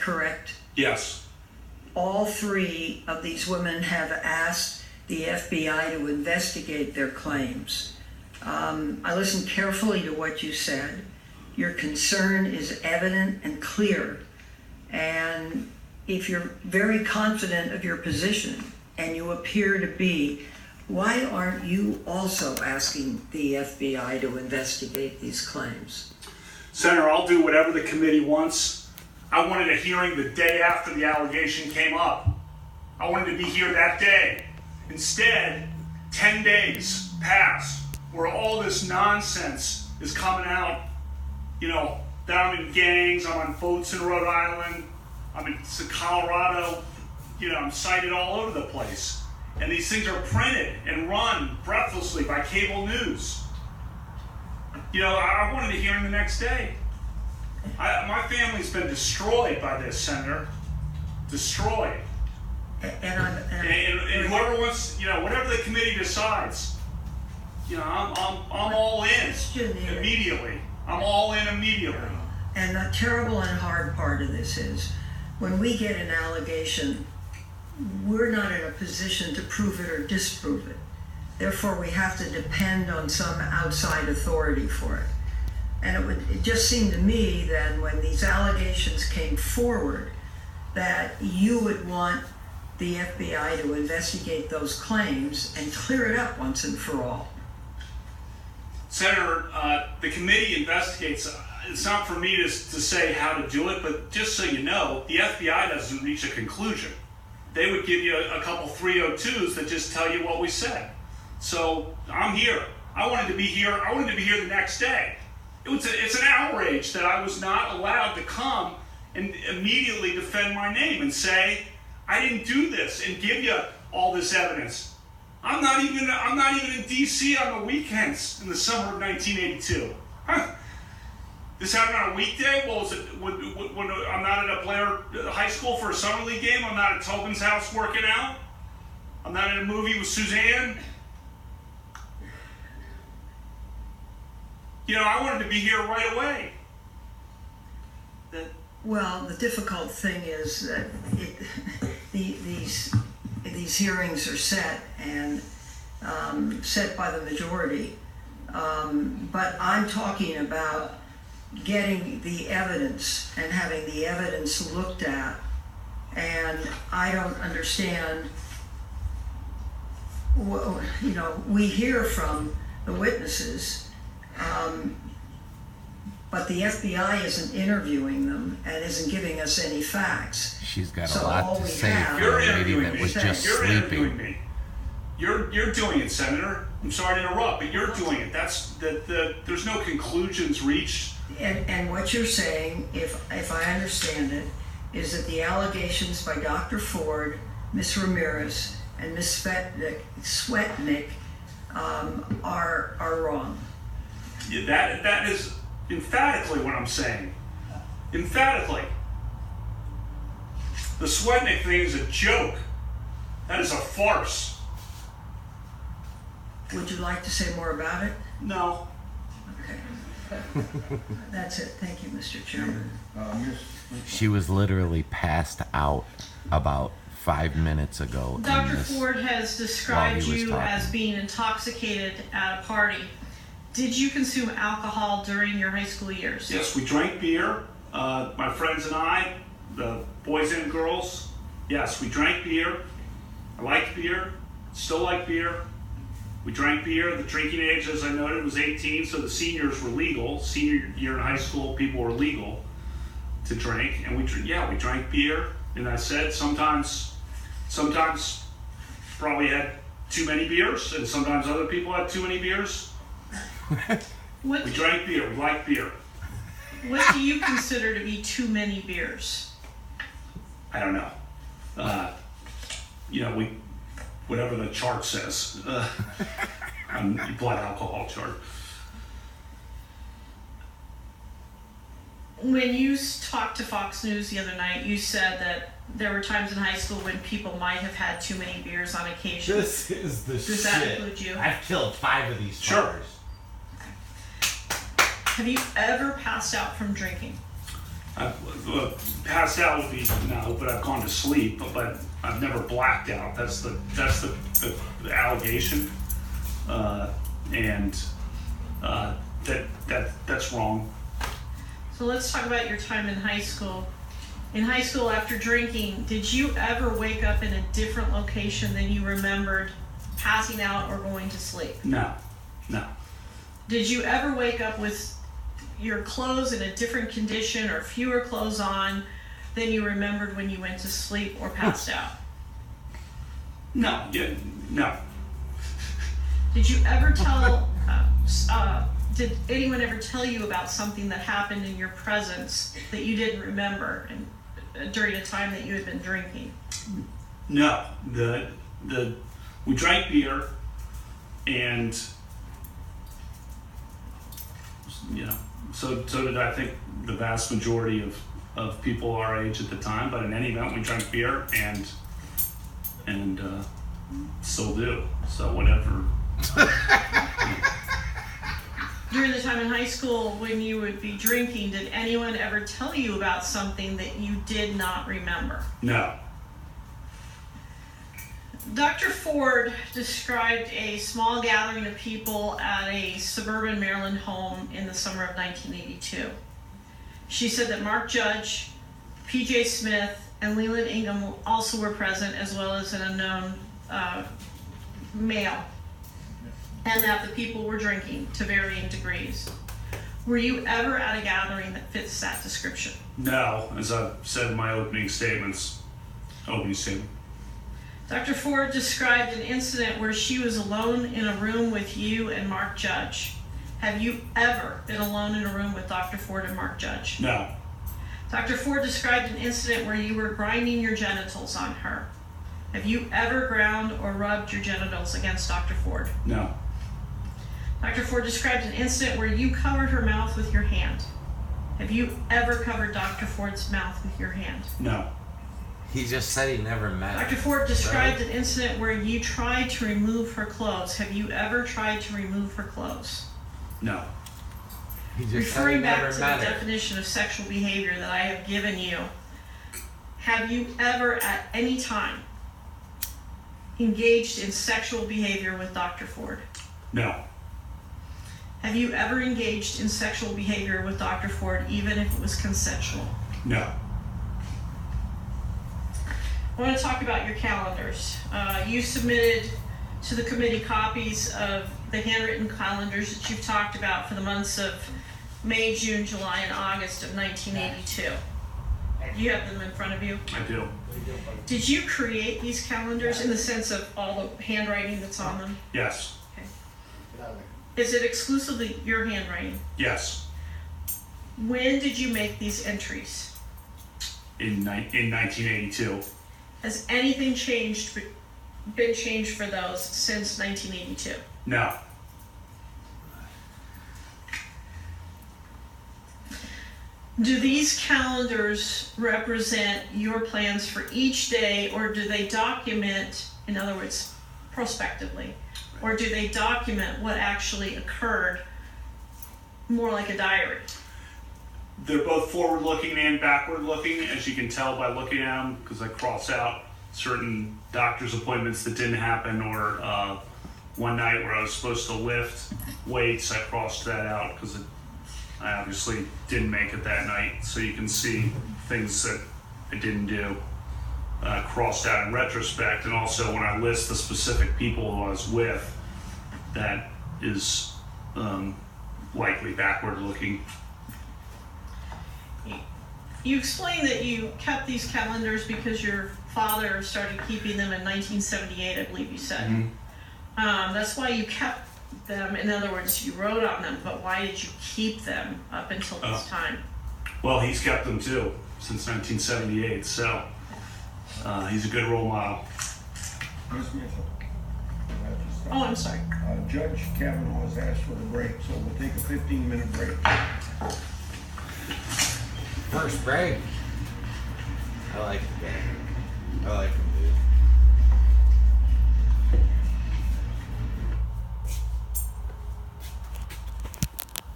correct? Yes. All three of these women have asked the FBI to investigate their claims. I listened carefully to what you said. Your concern is evident and clear. And if you're very confident of your position, and you appear to be, why aren't you also asking the FBI to investigate these claims? Senator, I'll do whatever the committee wants. I wanted a hearing the day after the allegation came up. I wanted to be here that day. Instead, 10 days pass where all this nonsense is coming out. You know, that I'm in gangs, I'm on boats in Rhode Island, I'm in Colorado, you know, I'm cited all over the place. And these things are printed and run breathlessly by cable news. You know, I wanted a hearing the next day. My family's been destroyed by this, Senator. Destroyed. And whoever wants, you know, whatever the committee decides, you know, I'm all in immediately. I'm all in immediately. And the terrible and hard part of this is, when we get an allegation, we're not in a position to prove it or disprove it. Therefore, we have to depend on some outside authority for it. And it just seemed to me that when these allegations came forward, that you would want the FBI to investigate those claims and clear it up once and for all. Senator, the committee investigates. It's not for me to say how to do it, but just so you know, the FBI doesn't reach a conclusion. They would give you a couple 302s that just tell you what we said. So I'm here. I wanted to be here. I wanted to be here the next day. It's an outrage that I was not allowed to come and immediately defend my name and say I didn't do this and give you all this evidence. I'm not even in D.C. on the weekends in the summer of 1982. Huh? This happened on a weekday? Well, was it when I'm not at a Blair High School for a summer league game? I'm not at Tobin's house working out? I'm not in a movie with Suzanne? You know, I wanted to be here right away. Well, the difficult thing is that these hearings are set and set by the majority. But I'm talking about getting the evidence and having the evidence looked at, and I don't understand. You know, we hear from the witnesses, but the FBI isn't interviewing them and isn't giving us any facts. She's got a lot to say for a lady that was just sleeping. You're doing it, Senator. I'm sorry to interrupt, but you're doing it. There's no conclusions reached. And what you're saying, if I understand it, is that the allegations by Dr. Ford, Ms. Ramirez, and Ms. Swetnick are wrong. Yeah, that is emphatically what I'm saying. Emphatically. The Swetnick thing is a joke. That is a farce. Would you like to say more about it? No. Okay. That's it. Thank you, Mr. Chairman. She was literally passed out about 5 minutes ago. Dr. Ford has described you as being intoxicated at a party. Did you consume alcohol during your high school years? Yes, we drank beer. My friends and I, the boys and girls. Yes, we drank beer. I liked beer. Still like beer. We drank beer. The drinking age, as I noted, was 18, so the seniors were legal. Senior year in high school, people were legal to drink, and we drank beer. And I said sometimes probably had too many beers, and sometimes other people had too many beers. We drank beer. We liked beer. What do you consider to be too many beers? I don't know. Whatever the chart says, blood alcohol chart. When you talked to Fox News the other night, you said that there were times in high school when people might have had too many beers on occasion. This is the shit. Does that include you? I've killed 5 of these fuckers. Have you ever passed out from drinking? Passed out would be no, but I've gone to sleep, but I've never blacked out. That's the allegation, and that's wrong. So let's talk about your time in high school. In high school, after drinking, did you ever wake up in a different location than you remembered passing out or going to sleep? No. Did you ever wake up with your clothes in a different condition or fewer clothes on than you remembered when you went to sleep or passed out? No. Did you ever tell, did anyone ever tell you about something that happened in your presence that you didn't remember during a time that you had been drinking? No. We drank beer, and so did I think the vast majority of people our age at the time. But in any event, we drank beer and still do. So whatever. During the time in high school when you would be drinking, did anyone ever tell you about something that you did not remember? No. Dr. Ford described a small gathering of people at a suburban Maryland home in the summer of 1982. She said that Mark Judge, P.J. Smith, and Leland Ingham also were present, as well as an unknown male, and that the people were drinking to varying degrees. Were you ever at a gathering that fits that description? No, as I've said in my opening statement. Dr. Ford described an incident where she was alone in a room with you and Mark Judge. Have you ever been alone in a room with Dr. Ford and Mark Judge? No. Dr. Ford described an incident where you were grinding your genitals on her. Have you ever ground or rubbed your genitals against Dr. Ford? No. Dr. Ford described an incident where you covered her mouth with your hand. Have you ever covered Dr. Ford's mouth with your hand? No. He just said he never met her. Dr. Ford described an incident where you tried to remove her clothes. Have you ever tried to remove her clothes? No. He just Referring said he back never to met the her. definition of sexual behavior that I have given you, have you ever at any time engaged in sexual behavior with Dr. Ford? No. Have you ever engaged in sexual behavior with Dr. Ford, even if it was consensual? No. I want to talk about your calendars. You submitted to the committee copies of the handwritten calendars that you've talked about for the months of May, June, July, and August of 1982. You have them in front of you. I do. Did you create these calendars in the sense of all the handwriting that's on them? Yes. Okay. Is it exclusively your handwriting? Yes. When did you make these entries? In 1982. Has anything been changed for those since 1982? No. Do these calendars represent your plans for each day, or do they document, in other words, prospectively, or do they document what actually occurred, more like a diary? They're both forward-looking and backward-looking, as you can tell by looking at them, because I cross out certain doctor's appointments that didn't happen, or one night where I was supposed to lift weights, I crossed that out because I obviously didn't make it that night. So you can see things that I didn't do crossed out in retrospect, and also when I list the specific people who I was with, that is likely backward-looking. You explained that you kept these calendars because your father started keeping them in 1978, I believe you said. Mm-hmm. That's why you kept them. In other words, you wrote on them, but why did you keep them up until this time? Well, he's kept them too since 1978, so he's a good role model. Ms. Mitchell. Oh, I'm sorry. Judge Kavanaugh has asked for a break, so we'll take a 15-minute break. First break. I like the game. I like the